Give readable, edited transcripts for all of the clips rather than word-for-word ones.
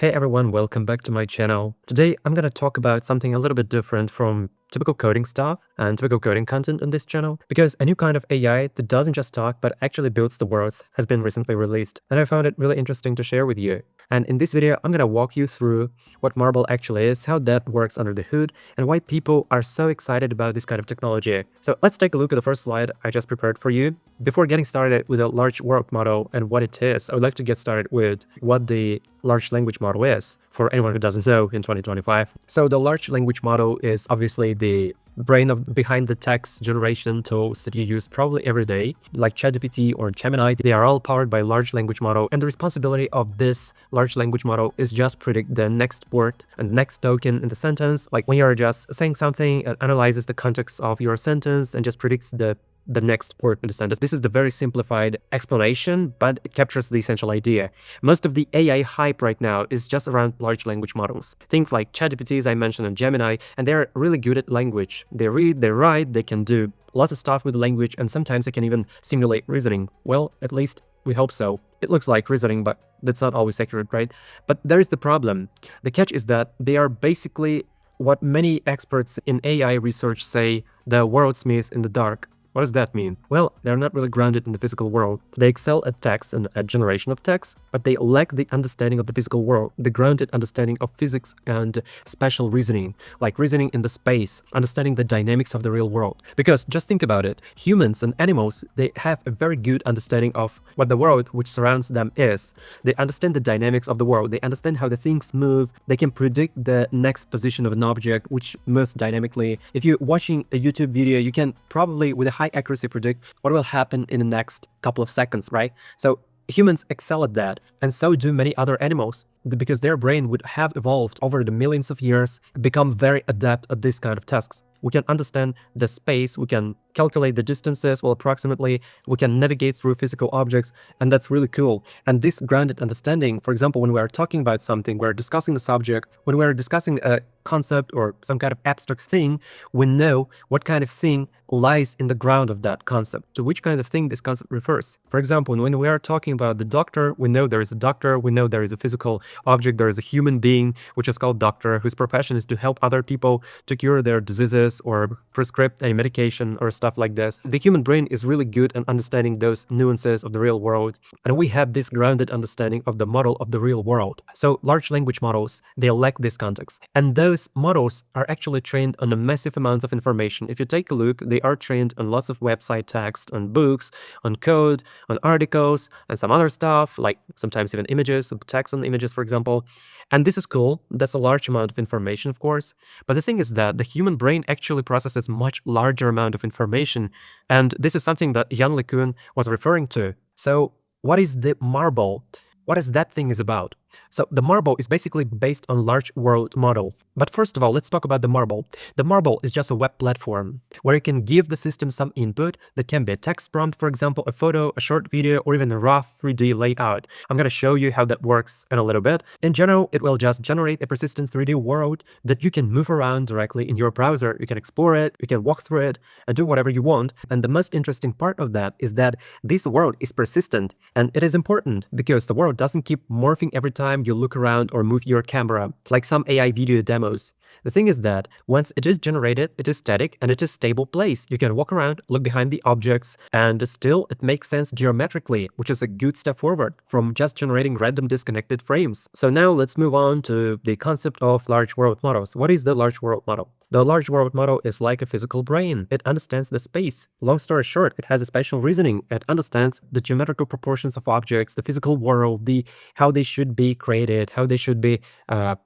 Hey everyone, welcome back to my channel. Today I'm going to talk about something a little bit different from typical coding stuff and typical coding content on this channel, because a new kind of AI that doesn't just talk but actually builds the worlds has been recently released, and I found it really interesting to share with you. And in this video I'm going to walk you through what Marble actually is, how that works under the hood, and why people are so excited about this kind of technology. So let's take a look at the first slide I just prepared for you. Before getting started with a large world model and what it is, I would like to get started with what the large language model is, for anyone who doesn't know in 2025. So the large language model is obviously the brain behind the text generation tools that you use probably every day, like ChatGPT or Gemini. They are all powered by large language model, and the responsibility of this large language model is just predict the next word and next token in the sentence. Like when you're just saying something, it analyzes the context of your sentence and just predicts the next word in the sentence. This is the very simplified explanation, but it captures the essential idea. Most of the AI hype right now is just around large language models. Things like ChatGPT, as I mentioned, and Gemini, and they're really good at language. They read, they write, they can do lots of stuff with language, and sometimes they can even simulate reasoning. Well, at least we hope so. It looks like reasoning, but that's not always accurate, right? But there is the problem. The catch is that they are basically what many experts in AI research say the wordsmith in the dark. What does that mean? Well, they're not really grounded in the physical world. They excel at text and at generation of text, but they lack the understanding of the physical world, the grounded understanding of physics and spatial reasoning, like reasoning in the space, understanding the dynamics of the real world. Because just think about it, humans and animals, they have a very good understanding of what the world which surrounds them is. They understand the dynamics of the world, they understand how the things move, they can predict the next position of an object which moves dynamically. If you're watching a YouTube video, you can probably, with a high accuracy, predict what will happen in the next couple of seconds, right? So humans excel at that, and so do many other animals, because their brain would have evolved over the millions of years, become very adept at this kind of tasks. We can understand the space, we can calculate the distances, well, approximately, we can navigate through physical objects, and that's really cool. And this grounded understanding, for example, when we are talking about something, we're discussing the subject, when we're discussing a concept or some kind of abstract thing, we know what kind of thing lies in the ground of that concept, to which kind of thing this concept refers. For example, when we are talking about the doctor, we know there is a doctor, we know there is a physical object, there is a human being, which is called doctor, whose profession is to help other people to cure their diseases or prescribe a medication or stuff like this. The human brain is really good at understanding those nuances of the real world, and we have this grounded understanding of the model of the real world. So large language models, they lack this context, and those models are actually trained on a massive amounts of information. If you take a look, they are trained on lots of website text, on books, on code, on articles, and some other stuff, like sometimes even images, text on images, for example. And this is cool. That's a large amount of information, of course. But the thing is that the human brain actually processes much larger amount of information. And this is something that Jan LeCun was referring to. So what is the marble? What is that thing is about? So the marble is basically based on large world model. But first of all, let's talk about the marble. The marble is just a web platform where you can give the system some input that can be a text prompt, for example, a photo, a short video, or even a raw 3D layout. I'm going to show you how that works in a little bit. In general, it will just generate a persistent 3D world that you can move around directly in your browser. You can explore it, you can walk through it, and do whatever you want. And the most interesting part of that is that this world is persistent, and it is important because the world doesn't keep morphing every time you look around or move your camera, like some AI video demos. The thing is that once it is generated, it is static and it is stable place. You can walk around, look behind the objects, and still it makes sense geometrically, which is a good step forward from just generating random disconnected frames. So now let's move on to the concept of large world models. What is the large world model? The large world model is like a physical brain. It understands the space. Long story short, it has a spatial reasoning. It understands the geometrical proportions of objects, the physical world, how they should be created, how they should be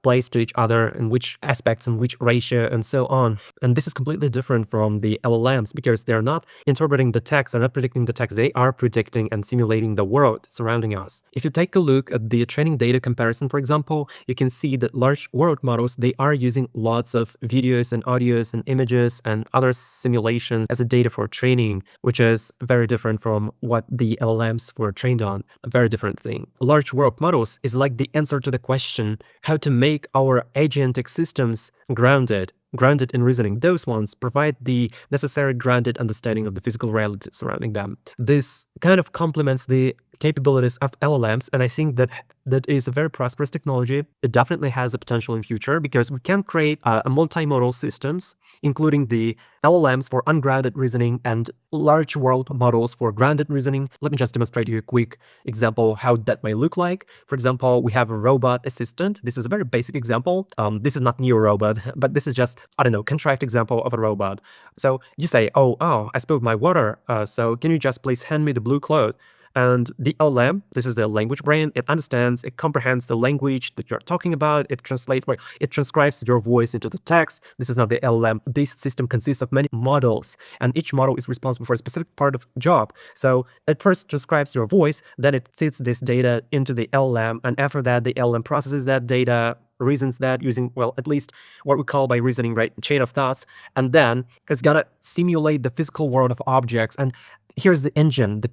placed to each other, in which aspects, in which ratio, and so on. And this is completely different from the LLMs because they're not interpreting the text, they're not predicting the text, they are predicting and simulating the world surrounding us. If you take a look at the training data comparison, for example, you can see that large world models, they are using lots of videos and audios and images and other simulations as a data for training, which is very different from what the LLMs were trained on. A very different thing. Large world models is like the answer to the question how to make our agentic systems grounded in reasoning. Those ones provide the necessary grounded understanding of the physical reality surrounding them. This kind of complements the capabilities of LLMs, and I think that that is a very prosperous technology. It definitely has a potential in future because we can create a multimodal systems, including the LLMs for ungrounded reasoning and large world models for grounded reasoning. Let me just demonstrate you a quick example how that may look like. For example, we have a robot assistant. This is a very basic example. This is not new robot, but this is just, I don't know, contrived example of a robot. So you say, oh, I spilled my water. So can you just please hand me the blue cloth? And the LLM, this is the language brain, it understands, it comprehends the language that you're talking about, it translates, it transcribes your voice into the text. This is not the LLM. This system consists of many models, and each model is responsible for a specific part of job. So it first transcribes your voice, then it feeds this data into the LLM, and after that, the LLM processes that data, reasons that using, well, at least what we call by reasoning, right, chain of thoughts, and then it's gonna simulate the physical world of objects. And here's the engine, the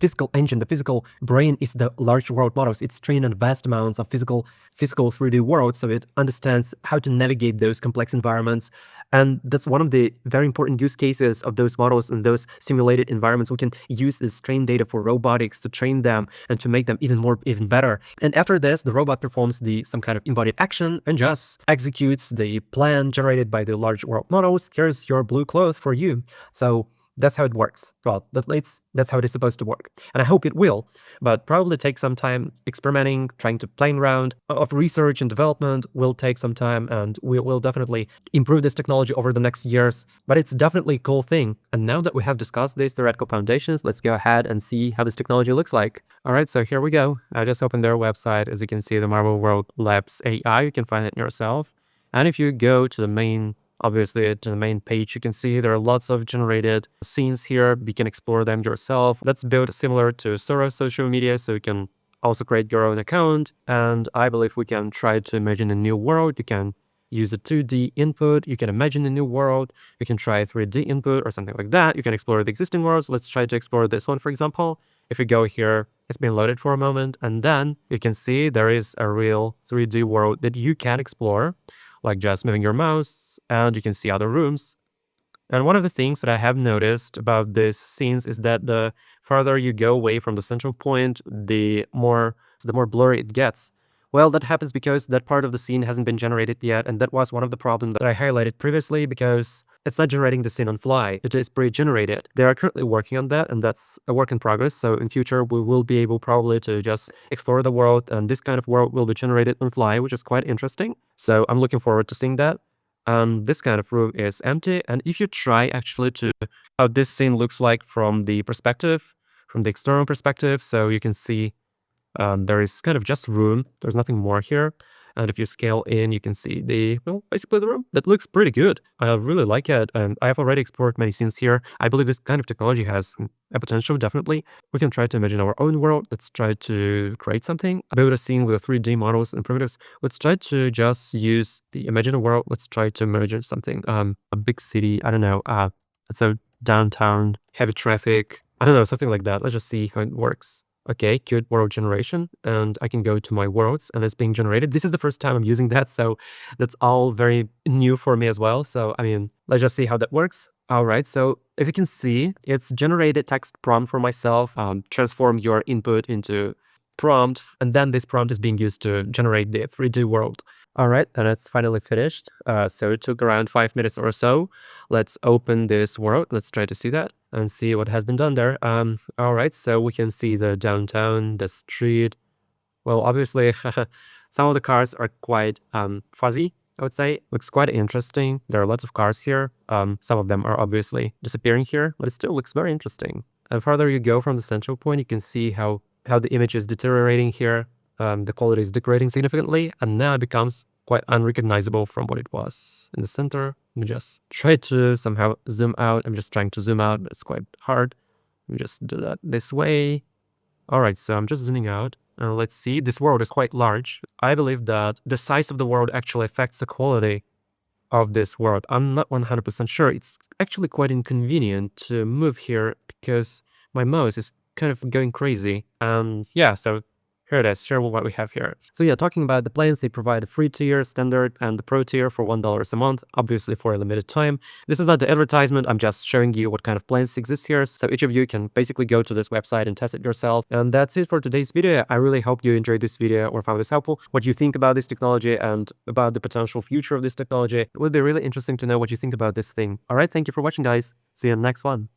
physical brain is the large world models. It's trained on vast amounts of physical 3D worlds, so it understands how to navigate those complex environments. And that's one of the very important use cases of those models and those simulated environments. We can use this trained data for robotics to train them and to make them even better. And after this, the robot performs some kind of embodied action and just executes the plan generated by the large world models. Here's your blue cloth for you. So that's how it works. Well, that's how it is supposed to work. And I hope it will, but probably take some time experimenting, trying to play around. Of research and development will take some time, and we will definitely improve this technology over the next years. But it's definitely a cool thing. And now that we have discussed these theoretical foundations, let's go ahead and see how this technology looks like. All right, so here we go. I just opened their website. As you can see, the Marvel World Labs AI. You can find it yourself. And if you go to the main Obviously, to the main page, you can see there are lots of generated scenes here. You can explore them yourself. That's built similar to Sora social media, so you can also create your own account. And I believe we can try to imagine a new world. You can use a 2D input. You can imagine a new world. You can try a 3D input or something like that. You can explore the existing worlds. Let's try to explore this one, for example. If you go here, it's been loaded for a moment, and then you can see there is a real 3D world that you can explore, like just moving your mouse, and you can see other rooms. And one of the things that I have noticed about these scenes is that the farther you go away from the central point, the more blurry it gets. Well, that happens because that part of the scene hasn't been generated yet, and that was one of the problems that I highlighted previously, because it's not generating the scene on fly. It is pre-generated. They are currently working on that, and that's a work in progress. So in future, we will be able probably to just explore the world, and this kind of world will be generated on fly, which is quite interesting. So I'm looking forward to seeing that. This kind of room is empty, and if you try actually to how this scene looks like from the external perspective, so you can see there is kind of just room. There's nothing more here. And if you scale in, you can see basically the room. That looks pretty good. I really like it. And I have already explored many scenes here. I believe this kind of technology has a potential, definitely. We can try to imagine our own world. Let's try to create something. Build a scene with 3D models and primitives. Let's try to just use the imagine a world. Let's try to imagine something. A big city. I don't know. So downtown, heavy traffic. I don't know, something like that. Let's just see how it works. Okay, cute world generation, and I can go to my worlds, and it's being generated. This is the first time I'm using that, so that's all very new for me as well. So, I mean, let's just see how that works. All right, so as you can see, it's generated text prompt for myself, transform your input into prompt, and then this prompt is being used to generate the 3D world. All right, and it's finally finished. So it took around 5 minutes or so. Let's open this world. Let's try to see that and see what has been done there. All right, so we can see the downtown, the street. Well, obviously, some of the cars are quite fuzzy, I would say. Looks quite interesting. There are lots of cars here. Some of them are obviously disappearing here, but it still looks very interesting. And farther you go from the central point, you can see how the image is deteriorating here. The quality is degrading significantly, and now it becomes quite unrecognizable from what it was in the center. Let me just try to somehow zoom out. I'm just trying to zoom out. It's quite hard. Let me just do that this way. All right, so I'm just zooming out. Let's see. This world is quite large. I believe that the size of the world actually affects the quality of this world. I'm not 100% sure. It's actually quite inconvenient to move here because my mouse is kind of going crazy. And yeah, so Here it is, here what we have here. So yeah, talking about the plans, they provide a free tier, standard, and the pro tier for $1 a month, obviously for a limited time. This is not the advertisement, I'm just showing you what kind of plans exist here, so each of you can basically go to this website and test it yourself. And that's it for today's video. I really hope you enjoyed this video or found this helpful. What you think about this technology and about the potential future of this technology. It would be really interesting to know what you think about this thing. Alright, thank you for watching, guys. See you in the next one.